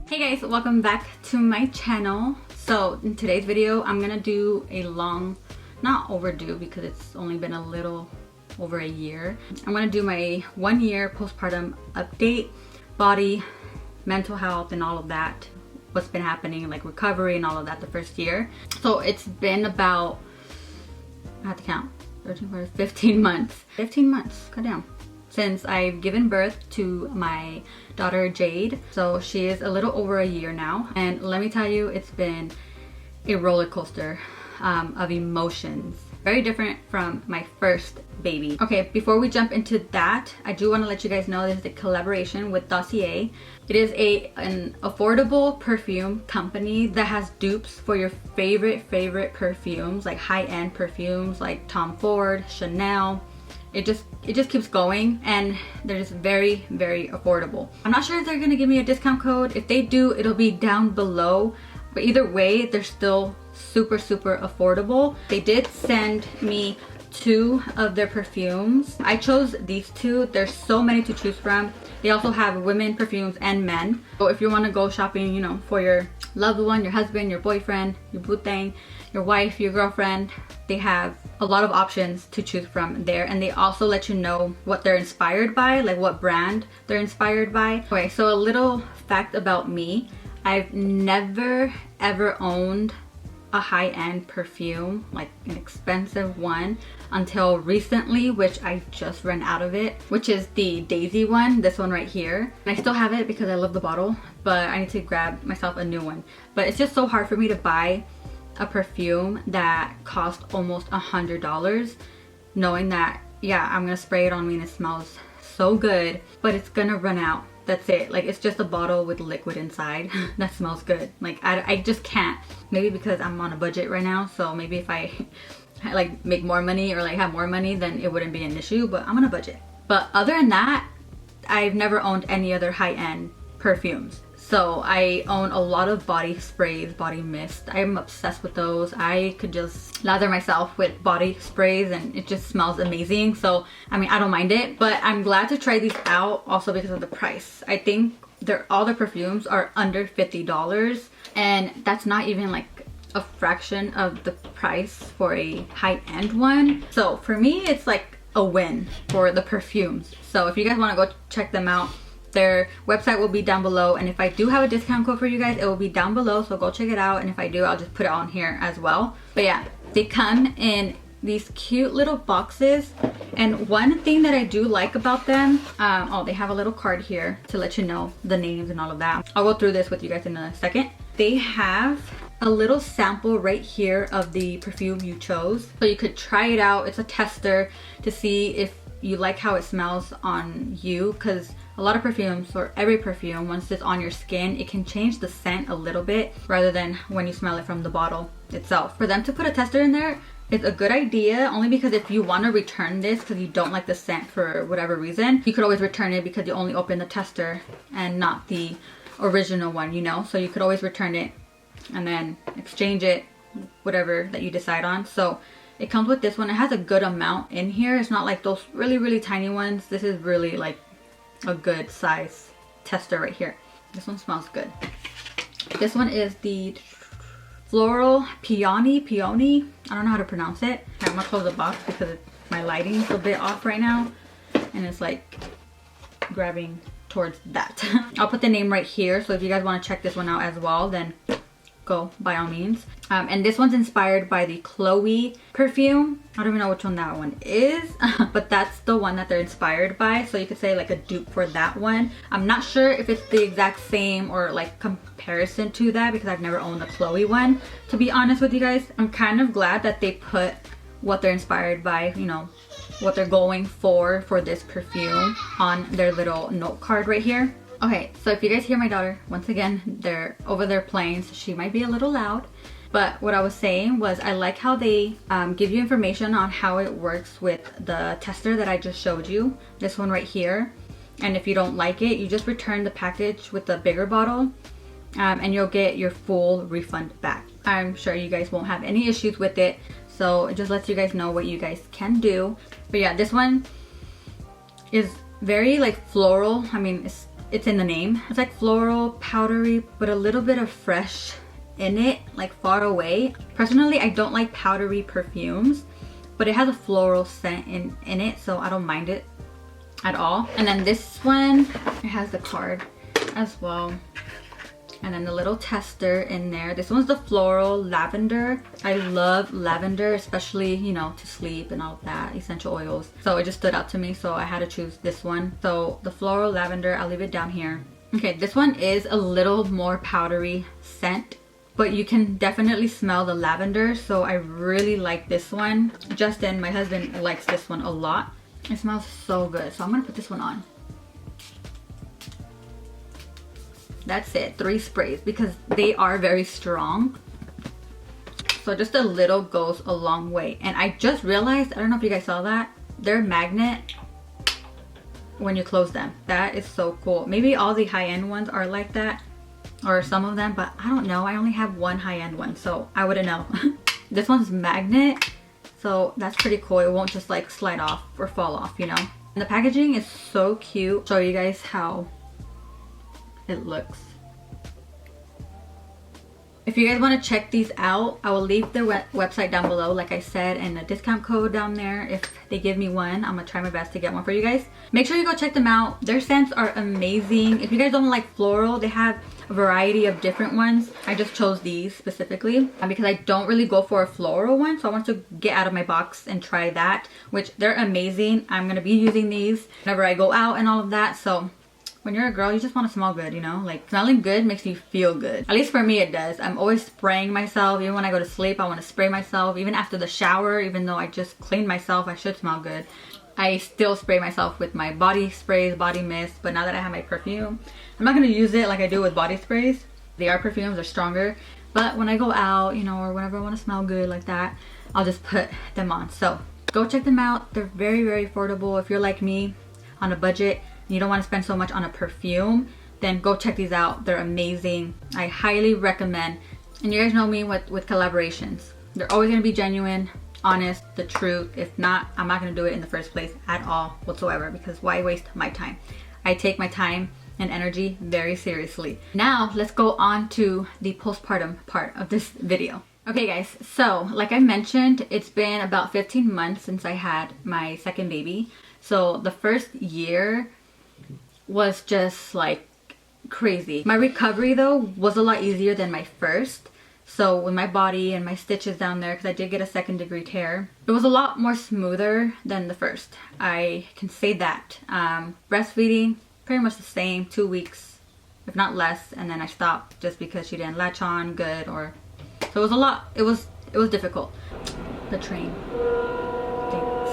Hey guys, welcome back to my channel. So in today's video, I'm gonna do a long, not overdue because it's only been a little over a year. I'm gonna do my 1 year postpartum update, body, mental health and all of that. What's been happening, like recovery and all of that the first year. So it's been about, I have to count, 13, 14, 15 months. 15 months, cut down. Since I've given birth to my daughter Jade. So she is a little over a year now. And let me tell you, it's been a roller coaster of emotions. Very different from my first baby. Okay, before we jump into that, I do want to let you guys know this is a collaboration with Dossier. It is an affordable perfume company that has dupes for your favorite perfumes, like high-end perfumes like Tom Ford, Chanel. It just keeps going, and they're just very affordable. I'm not sure if they're gonna give me a discount code. If they do, it'll be down below, but either way they're still super affordable. They did send me 2 of their perfumes. I chose these 2. There's so many to choose from. They also have women perfumes and men. So if you want to go shopping, you know, for your loved one, your husband, your boyfriend, your boo-thang, your wife, your girlfriend, they have a lot of options to choose from there. And they also let you know what they're inspired by, like what brand they're inspired by. Okay, so a little fact about me. I've never ever owned a high-end perfume, like an expensive one, until recently, which I just ran out of it, which is the Daisy one, this one right here. And I still have it because I love the bottle, but I need to grab myself a new one. But it's just so hard for me to buy a perfume that cost almost $100, knowing that, yeah, I'm gonna spray it on me and it smells so good, but it's gonna run out. That's it. Like, it's just a bottle with liquid inside that smells good. Like, I just can't. Maybe because I'm on a budget right now, so maybe if I like make more money or like have more money, then it wouldn't be an issue, but I'm on a budget. But other than that, I've never owned any other high-end perfumes. So I own a lot of body sprays, body mist. I'm obsessed with those. I could just lather myself with body sprays and it just smells amazing. So, I mean, I don't mind it, but I'm glad to try these out also because of the price. I think all the perfumes are under $50, and that's not even like a fraction of the price for a high-end one. So for me, it's like a win for the perfumes. So if you guys want to go check them out, their website will be down below, and if I do have a discount code for you guys, it will be down below, so go check it out. And if I do, I'll just put it on here as well. But yeah, they come in these cute little boxes, and one thing that I do like about them, oh, they have a little card here to let you know the names and all of that. I'll go through this with you guys in a second. They have a little sample right here of the perfume you chose, so you could try it out. It's a tester to see if you like how it smells on you, because a lot of perfumes, or every perfume, once it's on your skin, it can change the scent a little bit rather than when you smell it from the bottle itself. For them to put a tester in there, it's a good idea, only because if you want to return this because you don't like the scent for whatever reason, you could always return it because you only open the tester and not the original one, you know? So you could always return it and then exchange it, whatever that you decide on. So it comes with this one. It has a good amount in here. It's not like those really tiny ones. This is really like a good size tester right here. This one smells good. This one is the Floral Peony. I don't know how to pronounce it. I'm gonna close the box because my lighting's a bit off right now, and it's like grabbing towards that. I'll put the name right here, so if you guys want to check this one out as well, then go by all means. And this one's inspired by the Chloe perfume. I don't even know which one that one is, but that's the one that they're inspired by, so you could say like a dupe for that one. I'm not sure if it's the exact same or like comparison to that because I've never owned the Chloe one, to be honest with you guys. I'm kind of glad that they put what they're inspired by, you know, what they're going for this perfume on their little note card right here. Okay, so if you guys hear my daughter, once again, they're over there playing, so she might be a little loud. But what I was saying was I like how they give you information on how it works with the tester that I just showed you, this one right here. And if you don't like it, you just return the package with the bigger bottle, and you'll get your full refund back. I'm sure you guys won't have any issues with it, so it just lets you guys know what you guys can do. But yeah, this one is very like floral. I mean, it's it's in the name. It's like floral, powdery, but a little bit of fresh in it, like far away. Personally, I don't like powdery perfumes, but it has a floral scent in it, so I don't mind it at all. And then this one, it has the card as well. And then the little tester in there. This one's the Floral Lavender. I love lavender, especially, you know, to sleep and all of that, essential oils. So it just stood out to me, so I had to choose this one. So the Floral Lavender, I'll leave it down here. Okay, this one is a little more powdery scent, but you can definitely smell the lavender, so I really like this one. Justin, my husband, likes this one a lot. It smells so good, so I'm gonna put this one on. That's it, 3 sprays, because they are very strong. So just a little goes a long way. And I just realized, I don't know if you guys saw that, they're magnet when you close them. That is so cool. Maybe all the high-end ones are like that, or some of them, but I don't know. I only have one high-end one, so I wouldn't know. This one's magnet, so that's pretty cool. It won't just like slide off or fall off, you know. And the packaging is so cute. Show you guys how it looks. If you guys want to check these out, I will leave their website down below, like I said, and a discount code down there. If they give me one, I'm gonna try my best to get one for you guys. Make sure you go check them out. Their scents are amazing. If you guys don't like floral, they have a variety of different ones. I just chose these specifically because I don't really go for a floral one, so I want to get out of my box and try that, which they're amazing. I'm gonna be using these whenever I go out and all of that. So when you're a girl, you just want to smell good, you know? Like, smelling good makes you feel good. At least for me, it does. I'm always spraying myself. Even when I go to sleep, I want to spray myself. Even after the shower, even though I just cleaned myself, I should smell good. I still spray myself with my body sprays, body mist. But now that I have my perfume, I'm not going to use it like I do with body sprays. They are perfumes, they're stronger. But when I go out, you know, or whenever I want to smell good like that, I'll just put them on. So go check them out. They're very, very affordable. If you're like me, on a budget, you don't want to spend so much on a perfume, then go check these out. They're amazing. I highly recommend. And you guys know me with collaborations. They're always going to be genuine, honest, the truth. If not, I'm not going to do it in the first place at all whatsoever, because why waste my time? I take my time and energy very seriously. Now let's go on to the postpartum part of this video. Okay guys, so like I mentioned, it's been about 15 months since I had my second baby. So the first year was just like crazy. My recovery though was a lot easier than my first. So with my body and my stitches down there, because I did get a 2nd-degree tear, it was a lot more smoother than the first. I can say that. Breastfeeding, pretty much the same, 2 weeks, if not less, and then I stopped just because she didn't latch on good, or so it was a lot. It was difficult. The train. Thanks.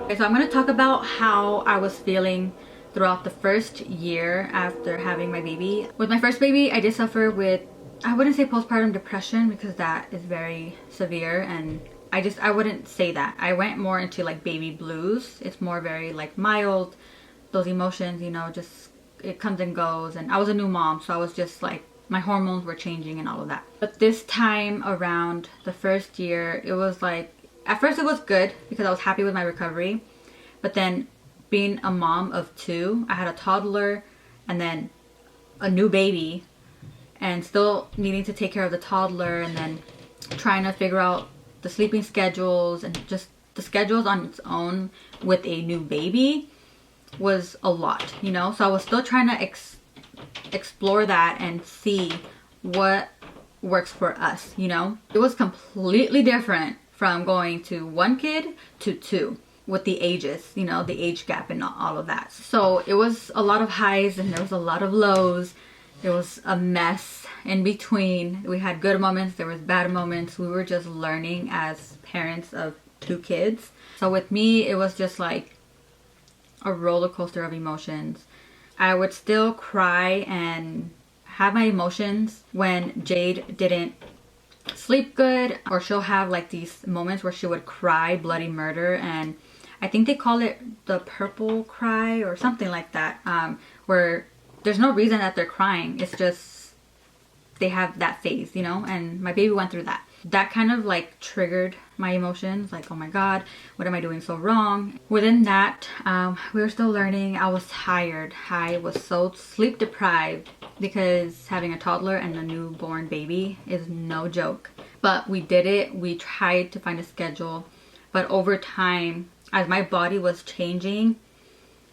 Okay, so I'm gonna talk about how I was feeling throughout the first year after having my baby. With my first baby, I did suffer with, I wouldn't say postpartum depression because that is very severe, and I wouldn't say that. I went more into like baby blues. It's more very like mild, those emotions, you know, just it comes and goes. And I was a new mom, so I was just like, my hormones were changing and all of that. But this time around, the first year, it was like, at first it was good because I was happy with my recovery, but then being a mom of 2, I had a toddler and then a new baby, and still needing to take care of the toddler, and then trying to figure out the sleeping schedules and just the schedules on its own with a new baby was a lot, you know? So I was still trying to explore that and see what works for us, you know? It was completely different from going to 1 kid to 2. With the ages, you know, the age gap and all of that. So it was a lot of highs and there was a lot of lows. It was a mess in between. We had good moments, there was bad moments. We were just learning as parents of 2 kids. So with me, it was just like a roller coaster of emotions. I would still cry and have my emotions when Jade didn't sleep good, or she'll have like these moments where she would cry bloody murder, and I think they call it the purple cry or something like that, where there's no reason that they're crying. It's just they have that phase, you know, and my baby went through that. That kind of like triggered my emotions, like, oh my god, what am I doing so wrong? Within that, we were still learning. I was tired. I was so sleep deprived because having a toddler and a newborn baby is no joke. But we did it. We tried to find a schedule, but over time, as my body was changing,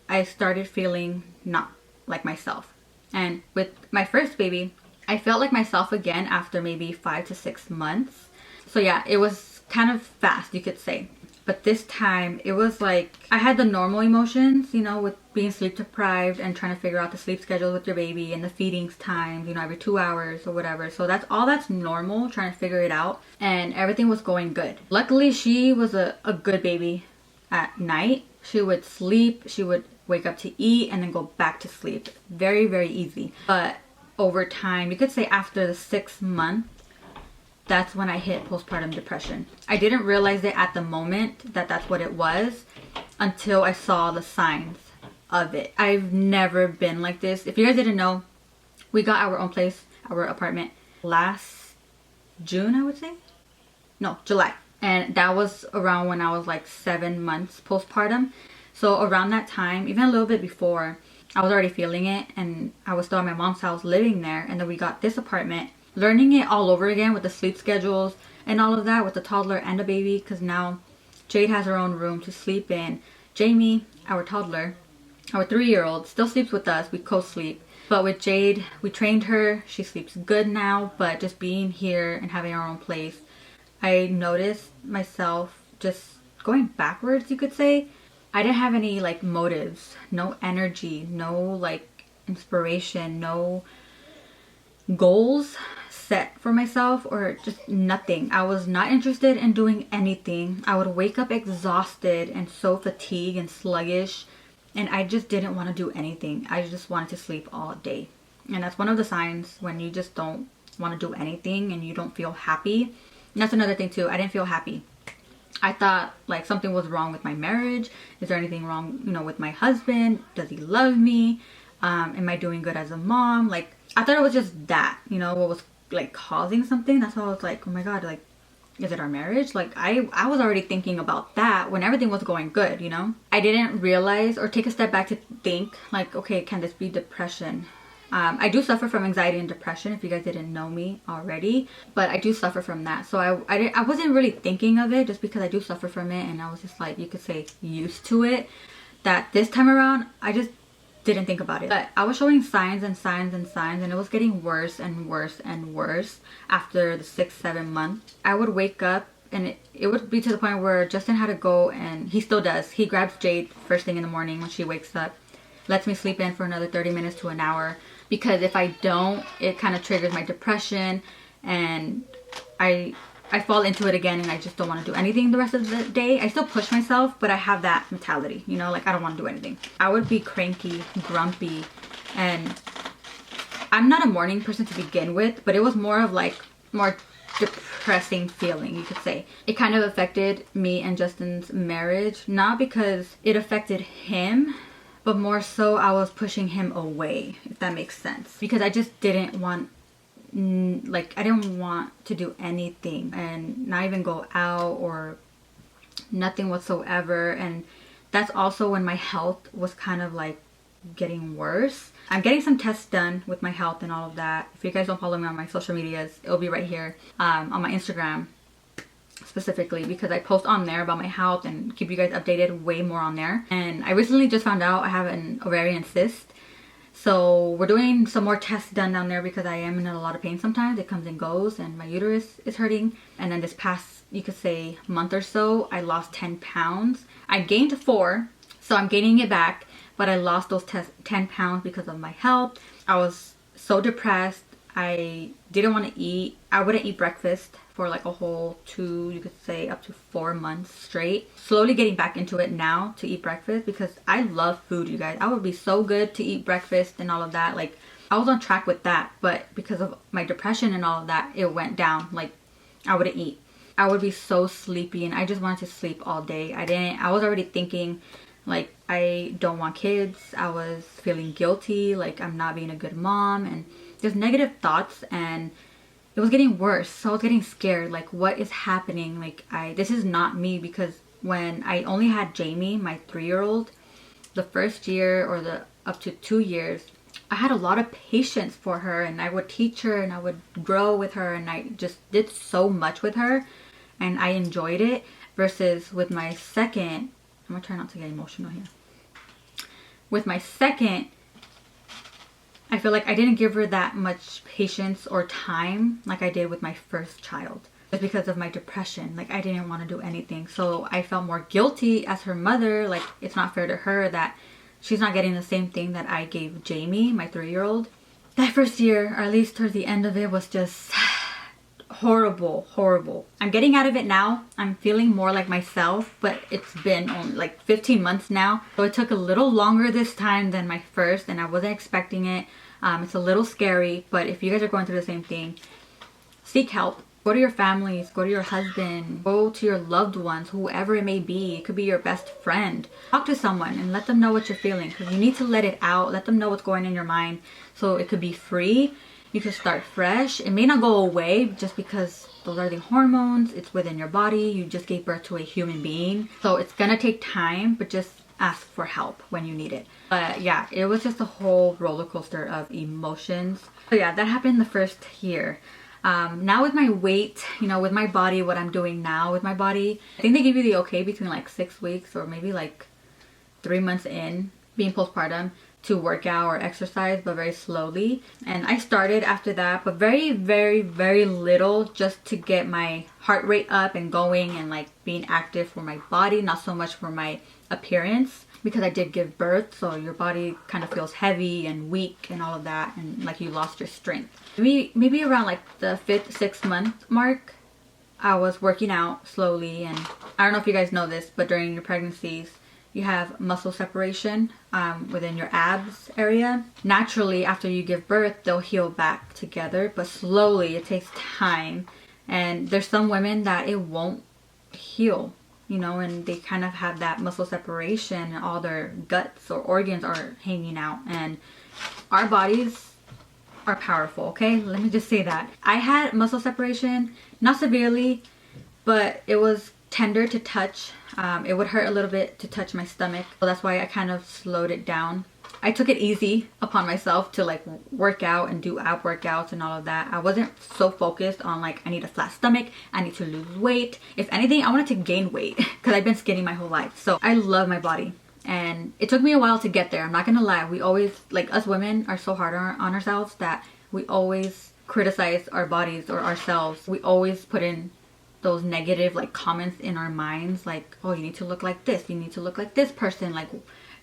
I started feeling not like myself. And with my first baby, I felt like myself again after maybe 5 to 6 months. So yeah, it was kind of fast, you could say. But this time, it was like I had the normal emotions, you know, with being sleep deprived and trying to figure out the sleep schedule with your baby and the feedings times, you know, every 2 hours or whatever. So that's normal, trying to figure it out. And everything was going good. Luckily, she was a good baby at night. She would sleep, she would wake up to eat and then go back to sleep. Very, very easy. But over time, you could say after the 6th month, that's when I hit postpartum depression. I didn't realize it at the moment that that's what it was until I saw the signs of it. I've never been like this. If you guys didn't know, we got our own place, our apartment last June, I would say. No, July. And that was around when I was like 7 months postpartum. So around that time, even a little bit before, I was already feeling it, and I was still at my mom's house living there. And then we got this apartment, learning it all over again with the sleep schedules and all of that with the toddler and the baby, because now Jade has her own room to sleep in. Jamie, our toddler, our 3-year-old, still sleeps with us. We co-sleep. But with Jade, we trained her. She sleeps good now, but just being here and having our own place, I noticed myself just going backwards, you could say. I didn't have any like motives, no energy, no like inspiration, no goals set for myself, or just nothing. I was not interested in doing anything. I would wake up exhausted and so fatigued and sluggish, and I just didn't want to do anything. I just wanted to sleep all day. And that's one of the signs when you just don't want to do anything and you don't feel happy. And that's another thing too. I didn't feel happy. I thought like something was wrong with my marriage. Is there anything wrong, you know, with my husband? Does he love me? Am I doing good as a mom? Like, I thought it was just that, you know, what was like causing something. That's why I was like, oh my god, like, is it our marriage? Like, I was already thinking about that when everything was going good, you know. I didn't realize or take a step back to think like, okay, can this be depression? I do suffer from anxiety and depression, if you guys didn't know me already, but I do suffer from that. So I wasn't really thinking of it just because I do suffer from it, and I was just like, you could say, used to it. That this time around, I just didn't think about it. But I was showing signs and signs and signs, and it was getting worse and worse and worse after the 6-7 months. I would wake up and it would be to the point where Justin had to go, and he still does. He grabs Jade first thing in the morning when she wakes up, lets me sleep in for another 30 minutes to an hour. Because if I don't, it kind of triggers my depression, and I fall into it again, and I just don't want to do anything the rest of the day. I still push myself, but I have that mentality, you know, like I don't want to do anything. I would be cranky, grumpy, and I'm not a morning person to begin with, but it was more of like more depressing feeling, you could say. It kind of affected me and Justin's marriage, not because it affected him, but more so I was pushing him away, if that makes sense. Because I just didn't want, like, I didn't want to do anything and not even go out or nothing whatsoever. And that's also when my health was kind of like getting worse. I'm getting some tests done with my health and all of that. If you guys don't follow me on my social medias, it'll be right here on my Instagram specifically, because I post on there about my health and keep you guys updated way more on there. And I recently just found out I have an ovarian cyst, so we're doing some more tests done down there because I am in a lot of pain sometimes. It comes and goes, and my uterus is hurting. And then this past, you could say, month or so, I lost 10 pounds. I gained 4, so I'm gaining it back, but I lost those 10 pounds because of my health. I was so depressed. I didn't want to eat. I wouldn't eat breakfast for like a whole 2, you could say up to 4 months straight. Slowly getting back into it now to eat breakfast, because I love food, you guys. I would be so good to eat breakfast and all of that. Like, I was on track with that, but because of my depression and all of that, it went down. Like, I wouldn't eat. I would be so sleepy, and I just wanted to sleep all day. I was already thinking like, I don't want kids. I was feeling guilty, like I'm not being a good mom, and just negative thoughts. And it was getting worse. So I was getting scared, like what is happening? Like this is not me, because when I only had Jamie, my 3-year-old, the first year or the up to 2 years, I had a lot of patience for her, and I would teach her and I would grow with her, and I just did so much with her and I enjoyed it. Versus with my second, I'm gonna try not to get emotional here. With my second, I feel like I didn't give her that much patience or time like I did with my first child. Just because of my depression, like I didn't want to do anything. So I felt more guilty as her mother, like it's not fair to her that she's not getting the same thing that I gave Jamie, my 3-year-old. That first year, or at least towards the end of it, was just horrible, horrible. I'm getting out of it now. I'm feeling more like myself, but it's been only like 15 months now. So it took a little longer this time than my first, and I wasn't expecting it. It's a little scary, but if you guys are going through the same thing, seek help. Go to your families, go to your husband, go to your loved ones, whoever it may be. It could be your best friend. Talk to someone and let them know what you're feeling, because you need to let it out. Let them know what's going in your mind so it could be free. You can start fresh. It may not go away just because those are the hormones. It's within your body. You just gave birth to a human being. So it's gonna take time, but just ask for help when you need it. But yeah, it was just a whole roller coaster of emotions. So yeah, that happened the first year. Now with my weight, you know, with my body, what I'm doing now with my body, I think they give you the okay between like 6 weeks or maybe like 3 months in being postpartum to work out or exercise, but very slowly. And I started after that, but very, very, very little, just to get my heart rate up and going and like being active for my body, not so much for my appearance, because I did give birth, so your body kind of feels heavy and weak and all of that, and like you lost your strength. Maybe around like the 5th, 6th month mark, I was working out slowly. And I don't know if you guys know this, but during your pregnancies, you have muscle separation within your abs area. Naturally, after you give birth, they'll heal back together, but slowly, it takes time. And there's some women that it won't heal, you know, and they kind of have that muscle separation and all their guts or organs are hanging out. And our bodies are powerful, okay? Let me just say that. I had muscle separation, not severely, but it was tender to touch. It would hurt a little bit to touch my stomach, so that's why I kind of slowed it down. I took it easy upon myself to like work out and do ab workouts and all of that. I wasn't so focused on like I need a flat stomach, I need to lose weight. If anything, I wanted to gain weight because I've been skinny my whole life. So I love my body, and it took me a while to get there. I'm not gonna lie. We always, like, us women are so hard on ourselves that we always criticize our bodies or ourselves. We always put in those negative like comments in our minds, like, oh, you need to look like this, you need to look like this person, like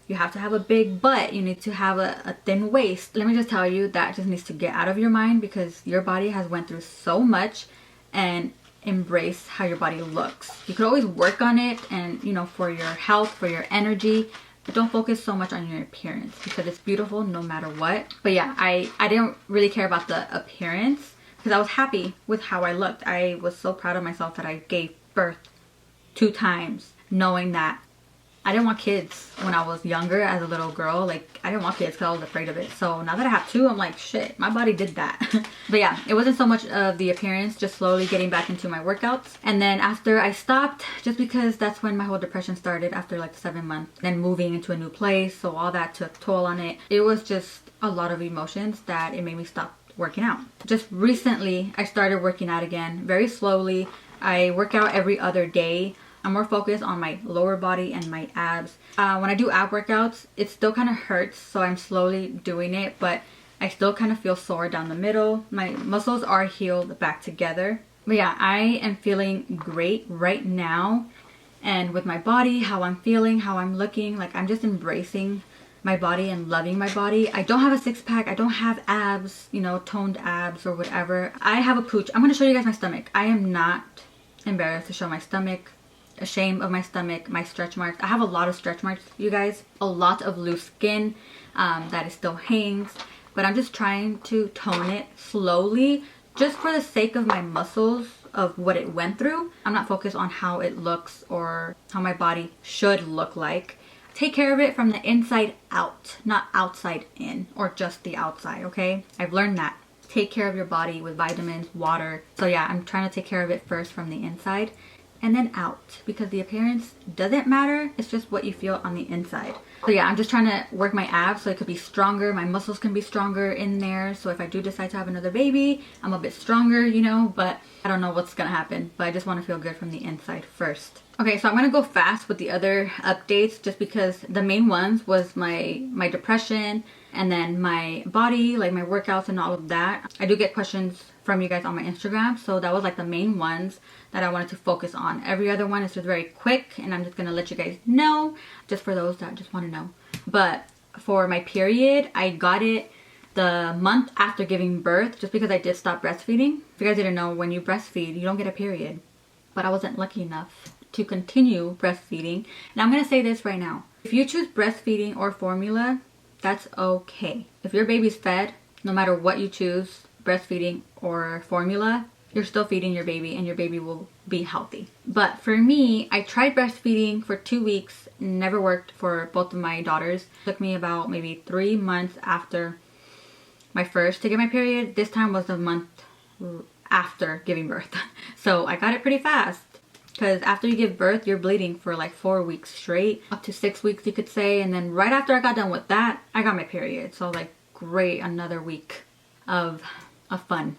you have to have a big butt, you need to have a thin waist. Let me just tell you, that just needs to get out of your mind, because your body has went through so much. And embrace how your body looks. You could always work on it, and you know, for your health, for your energy, but don't focus so much on your appearance, because it's beautiful no matter what. But yeah, I didn't really care about the appearance, because I was happy with how I looked. I was so proud of myself that I gave birth 2 times, knowing that I didn't want kids when I was younger as a little girl. Like, I didn't want kids because I was afraid of it. So now that I have 2, I'm like, shit, my body did that. But yeah, it wasn't so much of the appearance, just slowly getting back into my workouts. And then after I stopped, just because that's when my whole depression started, after like 7 months, then moving into a new place. So all that took toll on it. It was just a lot of emotions that it made me stop working out. Just recently, I started working out again, very slowly. I work out every other day. I'm more focused on my lower body and my abs. When I do ab workouts, it still kind of hurts, so I'm slowly doing it, but I still kind of feel sore down the middle. My muscles are healed back together. But yeah, I am feeling great right now. And with my body, how I'm feeling, how I'm looking, like I'm just embracing my body and loving my body. I don't have a 6-pack. I don't have abs, you know, toned abs or whatever. I have a pooch. I'm going to show you guys my stomach. I am not embarrassed to show my stomach, ashamed of my stomach, my stretch marks. I have a lot of stretch marks, you guys. A lot of loose skin that is still hangs. But I'm just trying to tone it slowly, just for the sake of my muscles, of what it went through. I'm not focused on how it looks or how my body should look like. Take care of it from the inside out, not outside in, or just the outside, okay? I've learned that. take care of your body with vitamins, water. So yeah, I'm trying to take care of it first from the inside and then out, because the appearance doesn't matter. It's just what you feel on the inside. So yeah, I'm just trying to work my abs so it could be stronger. My muscles can be stronger in there. So if I do decide to have another baby, I'm a bit stronger, you know, but I don't know what's gonna happen. But I just want to feel good from the inside first. Okay, so I'm gonna go fast with the other updates just because the main ones was my depression and then my body, like my workouts and all of that. I do get questions from you guys on my Instagram, so that was like the main ones that I wanted to focus on. Every other one is just very quick, and I'm just gonna let you guys know, just for those that just want to know. But for my period, I got it the month after giving birth, just because I did stop breastfeeding. If you guys didn't know, when you breastfeed, you don't get a period. But I wasn't lucky enough to continue breastfeeding. And I'm gonna say this right now. If you choose breastfeeding or formula, that's okay. If your baby's fed, no matter what you choose, breastfeeding or formula, you're still feeding your baby and your baby will be healthy. But for me, I tried breastfeeding for 2 weeks, never worked for both of my daughters. It took me about maybe 3 months after my first to get my period. This time was a month after giving birth. So I got it pretty fast, because after you give birth, you're bleeding for like 4 weeks straight, up to 6 weeks you could say. And then right after I got done with that, I got my period. So like, great, another week of fun.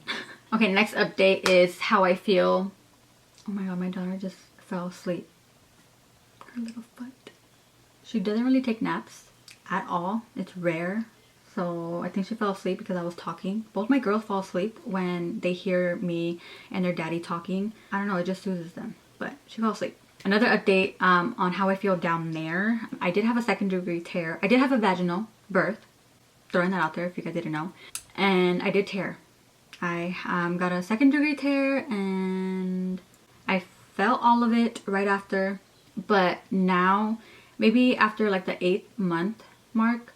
Okay, next update is how I feel. Oh my god, my daughter just fell asleep. Her little foot. She doesn't really take naps at all. It's rare. So I think she fell asleep because I was talking. Both my girls fall asleep when they hear me and their daddy talking. I don't know, it just soothes them. But she fell asleep. Another update on how I feel down there. I did have a 2nd-degree tear. I did have a vaginal birth. Throwing that out there if you guys didn't know. And I did tear. I got a 2nd-degree tear and I felt all of it right after. But now, maybe after like the 8th month mark,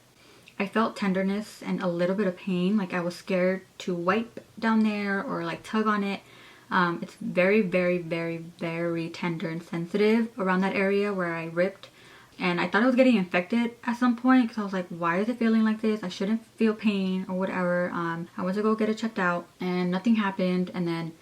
I felt tenderness and a little bit of pain. Like I was scared to wipe down there or like tug on it. It's very, very, very, very tender and sensitive around that area where I ripped. And I thought I was getting infected at some point, because I was like, why is it feeling like this? I shouldn't feel pain or whatever. I went to go get it checked out and nothing happened. And then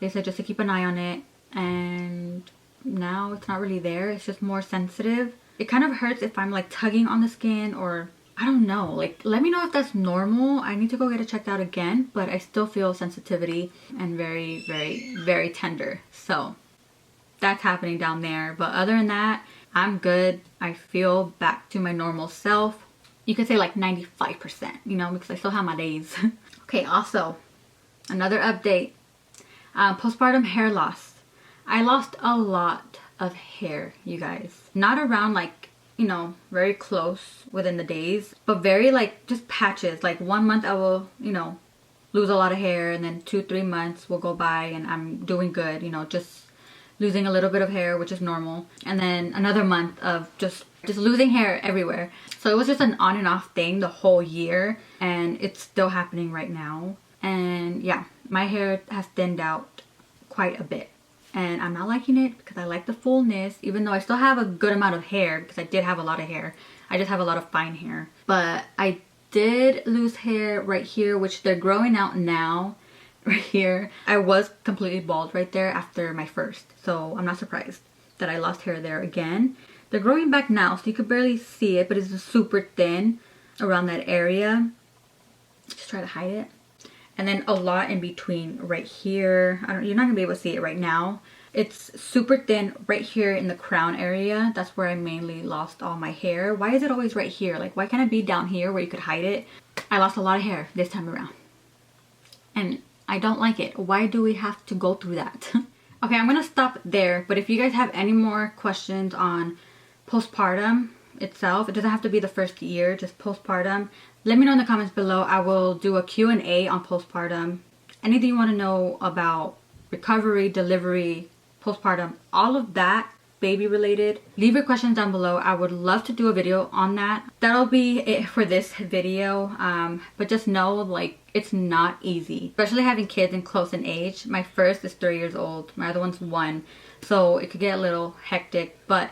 they said just to keep an eye on it. And now it's not really there. It's just more sensitive. It kind of hurts if I'm like tugging on the skin, or I don't know. Like, let me know if that's normal. I need to go get it checked out again. But I still feel sensitivity and very, very, very tender. So that's happening down there. But other than that, I'm good. I feel back to my normal self. You could say like 95%, you know, because I still have my days. Okay, also, another update. Postpartum hair loss. I lost a lot of hair, you guys. Not around like, you know, very close within the days, but very like just patches. Like 1 month I will, you know, lose a lot of hair, and then 2-3 months will go by and I'm doing good, you know, just losing a little bit of hair, which is normal. And then another month of just losing hair everywhere. So it was just an on and off thing the whole year, and it's still happening right now. And yeah, my hair has thinned out quite a bit. And I'm not liking it because I like the fullness, even though I still have a good amount of hair, because I did have a lot of hair. I just have a lot of fine hair. But I did lose hair right here, which they're growing out now. Right here. I was completely bald right there after my first, so I'm not surprised that I lost hair there again. They're growing back now, so you could barely see it, but it's just super thin around that area. Just try to hide it. And then a lot in between right here. You're not gonna be able to see it right now. It's super thin right here in the crown area. That's where I mainly lost all my hair. Why is it always right here? Like, why can't it be down here where you could hide it? I lost a lot of hair this time around. And I don't like it. Why do we have to go through that? Okay, I'm gonna stop there. But if you guys have any more questions on postpartum itself, it doesn't have to be the first year, just postpartum, let me know in the comments below. I will do a Q&A on postpartum. Anything you want to know about recovery, delivery, postpartum, all of that baby related, leave your questions down below. I would love to do a video on that. That'll be it for this video. But just know, like, it's not easy, especially having kids in close in age. My first is 3 years old, my other one's 1, so it could get a little hectic. But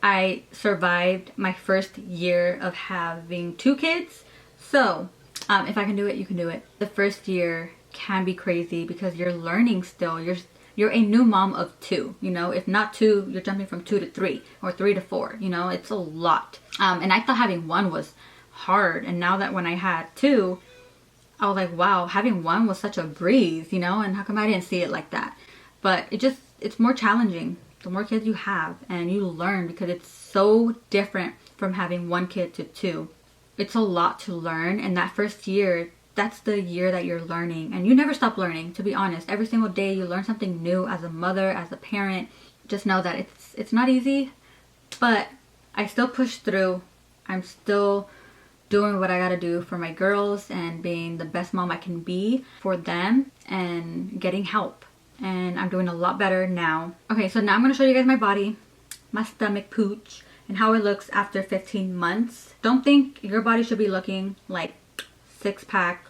I survived my first year of having 2 kids, so If I can do it, you can do it. The first year can be crazy because you're learning still. You're a new mom of 2, you know. If not 2, you're jumping from 2 to 3 or 3 to 4, you know. It's a lot. And I thought having 1 was hard, and now that when I had 2, I was like, wow, having 1 was such a breeze, you know. And how come I didn't see it like that? But it's more challenging the more kids you have, and you learn because it's so different from having 1 kid to 2. It's a lot to learn, and that first year, that's the year that you're learning, and you never stop learning, to be honest. Every single day you learn something new as a mother, as a parent. Just know that it's not easy, but I still push through. I'm still doing what I gotta do for my girls and being the best mom I can be for them and getting help. And I'm doing a lot better now. Okay, so now I'm gonna show you guys my body, my stomach pooch, and how it looks after 15 months. Don't think your body should be looking like 6-pack,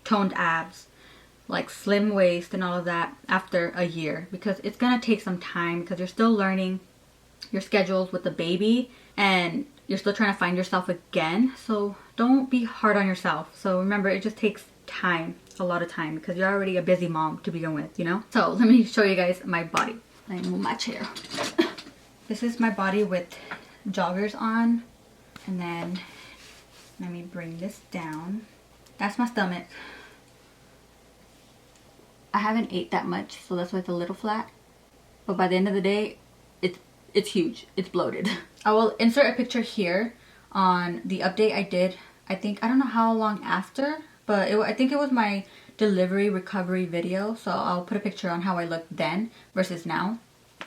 toned abs, like slim waist and all of that after a year, because it's gonna take some time because you're still learning your schedules with the baby and you're still trying to find yourself again. So don't be hard on yourself. So remember, it just takes time, a lot of time, because you're already a busy mom to begin with, you know. So let me show you guys my body. Let me move my chair. This is my body with joggers on, and then let me bring this down. That's my stomach. I haven't ate that much, so that's why it's a little flat. But by the end of the day, it's huge. It's bloated. I will insert a picture here on the update I did. I don't know how long after, but I think it was my delivery recovery video. So I'll put a picture on how I looked then versus now.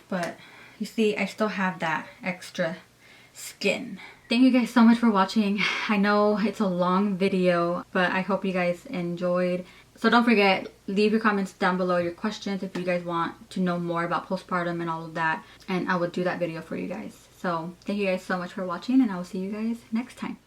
But you see, I still have that extra skin. Thank you guys so much for watching. I know it's a long video, but I hope you guys enjoyed. So don't forget, leave your comments down below, your questions, if you guys want to know more about postpartum and all of that, and I will do that video for you guys. So thank you guys so much for watching, and I will see you guys next time.